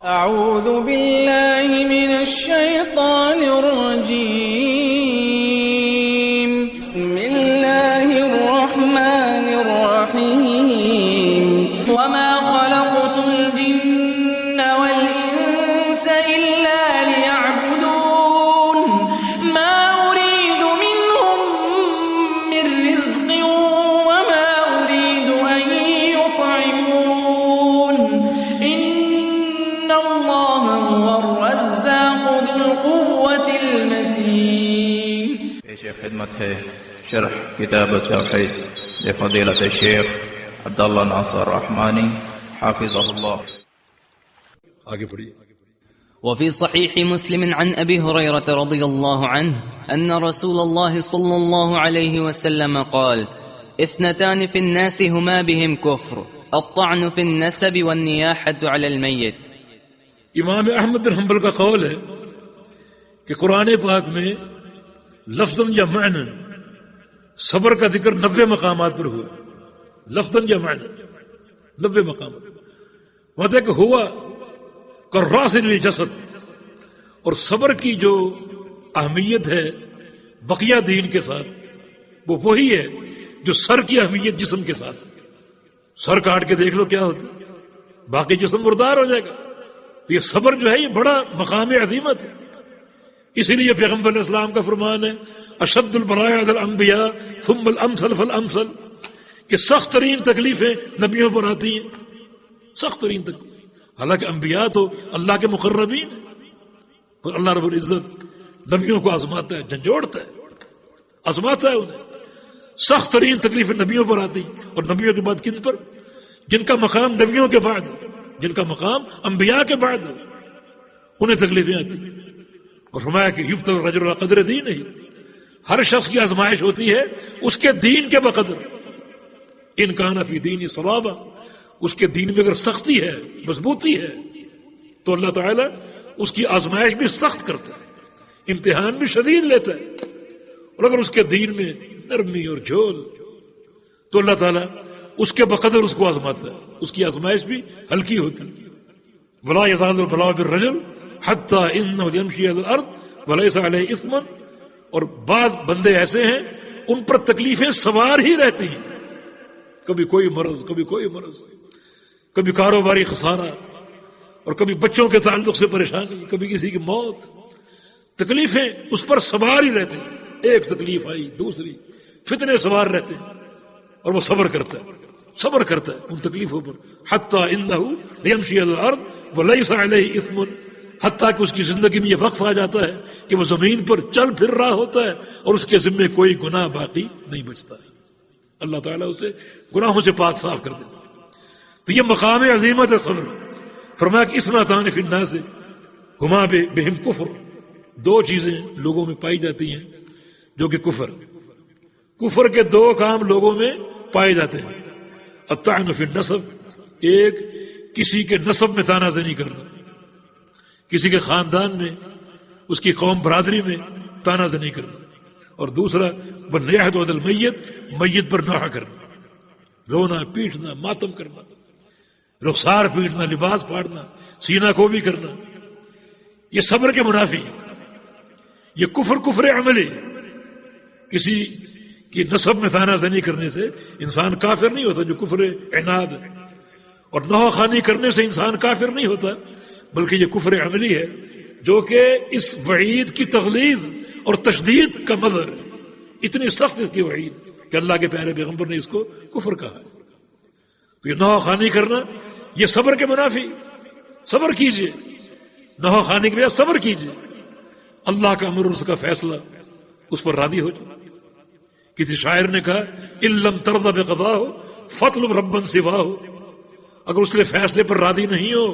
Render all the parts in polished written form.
أعوذ بالله من الشيطان الرجيم. بسم الله الرحمن الرحيم. وما خلقت الجن والإنس إلا ليعبدون ما أريد منهم من رزق وما أريد أن يطعمون إن الله هو الرزاق ذو القوة المتين. پیش خدمت ہے شرح کتاب التوحید لفضیلۃ الشیخ عبداللہ ناصر رحمانی حافظہ اللہ. آگے پڑھیے. وفي صحيح مسلم عن أبي هريرة رضي الله عنه أن رسول الله صلى الله عليه وسلم قال: اثنتان في الناس هما بهم كفر، الطعن في النسب والنياحة على الميت. امام احمد بن حنبل کا قول ہے کہ قرآن پاک میں لفظاً یا معنی صبر کا ذکر 90 مقامات پر ہوا. لفظاً یا معنی 90 مقامات. مطلب کہ ہوا کراس للجسد، اور صبر کی جو اہمیت ہے بقیہ دین کے ساتھ وہ وہی ہے جو سر کی اہمیت جسم کے ساتھ. سر کاٹ کے دیکھ لو کیا ہوتا ہے، باقی جسم مردار ہو جائے گا. یہ صبر جو ہے یہ بڑا مقام عظیمت ہے. اسی لیے پیغمبر علیہ السلام کا فرمان ہے اشد البلاء علی الانبیاء ثم الامثل فالامثل، کہ سخت ترین تکلیفیں نبیوں پر آتی ہیں. سخت ترین تکلیف، حالانکہ انبیاء تو اللہ کے مقربین ہیں، اور اللہ رب العزت نبیوں کو آزماتا ہے، جھنجھوڑتا ہے، آزماتا ہے انہیں. سخت ترین تکلیفیں نبیوں پر آتی ہیں، اور نبیوں کے بعد کن پر؟ جن کا مقام نبیوں کے بعد، جن کا مقام انبیاء کے بعد انہیں تکلیفیں آتی ہیں. اور فرمایا کہ یبتلی الرجل علی قدر دینہ، ہر شخص کی آزمائش ہوتی ہے اس کے دین کے بقدر. ان کان فی دینی صلابہ، اس کے دین میں اگر سختی ہے، مضبوطی ہے، تو اللہ تعالیٰ اس کی آزمائش بھی سخت کرتا ہے، امتحان بھی شدید لیتا ہے. اور اگر اس کے دین میں نرمی اور جھول، تو اللہ تعالیٰ اس کے بقدر اس کو آزماتا ہے، اس کی آزمائش بھی ہلکی ہوتی ہے. ولا یزال البلاء بالرجل حتی انہ یمشی علی الارض ولیس علیہ اثم. اور بعض بندے ایسے ہیں ان پر تکلیفیں سوار ہی رہتی ہیں، کبھی کوئی مرض، کبھی کوئی مرض، کبھی کاروباری خسارہ، اور کبھی بچوں کے تعلق سے پریشانی، کبھی کسی کی موت. تکلیفیں اس پر سوار ہی رہتے ہیں، ایک تکلیف آئی دوسری، فتنے سوار رہتے ہیں، اور وہ صبر کرتا ہے، صبر کرتا ہے ان تکلیفوں پر. حتی انہ یمشی علی الارض ولیس علیہ اثم، حتیٰ کہ اس کی زندگی میں یہ وقف آ جاتا ہے کہ وہ زمین پر چل پھر رہا ہوتا ہے اور اس کے ذمے کوئی گناہ باقی نہیں بچتا ہے. اللہ تعالیٰ اسے گناہوں سے پاک صاف کر دیتا ہے. تو یہ مقام عظیمت ہے صبر. فرمایا کہ اثنتان فی الناس ہما بہم کفر، دو چیزیں لوگوں میں پائی جاتی ہیں جو کہ کفر کے دو کام لوگوں میں پائے جاتے ہیں. الطعن فی النسب، ایک کسی کے نسب میں تانا زنی کرنا، کسی کے خاندان میں، اس کی قوم برادری میں تانا زنی کرنا. اور دوسرا والنیاحۃ علی المیت، میت پر نوحہ کرنا، رونا پیٹنا، ماتم کرنا، رخسار پیٹنا، لباس پھاڑنا، سینہ کو بھی کرنا. یہ صبر کے منافی ہے. یہ کفر عملی. کسی کی نسب میں تانا زنی کرنے سے انسان کافر نہیں ہوتا، جو کفر عناد ہے. اور نوحہ خوانی کرنے سے انسان کافر نہیں ہوتا، بلکہ یہ کفر عملی ہے جو کہ اس وعید کی تغلیظ اور تشدید کا مظہر ہے. اتنی سخت اس کی وعید کہ اللہ کے پیارے پیغمبر نے اس کو کفر کہا ہے. تو یہ نوحہ خوانی کرنا یہ صبر کے منافی. صبر کیجئے، نوحہ خوانی کے بجائے صبر کیجئے. اللہ کا امر، اس کا فیصلہ، اس پر راضی ہو جائے. کسی شاعر نے کہا ان لم ترض بقضاء فاطلب ربا سواه، اگر اس کے فیصلے پر راضی نہیں ہو،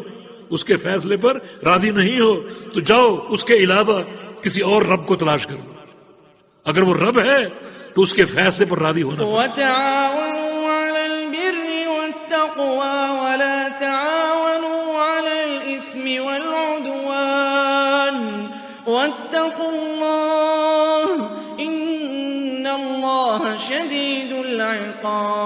اس کے فیصلے پر راضی نہیں ہو، تو جاؤ اس کے علاوہ کسی اور رب کو تلاش کرو. اگر وہ رب ہے تو اس کے فیصلے پر راضی ہونا. وتعاونوا على البر والتقوى ولا تعاونوا على الإثم والعدوان واتقوا الله إن الله شديد العقاب.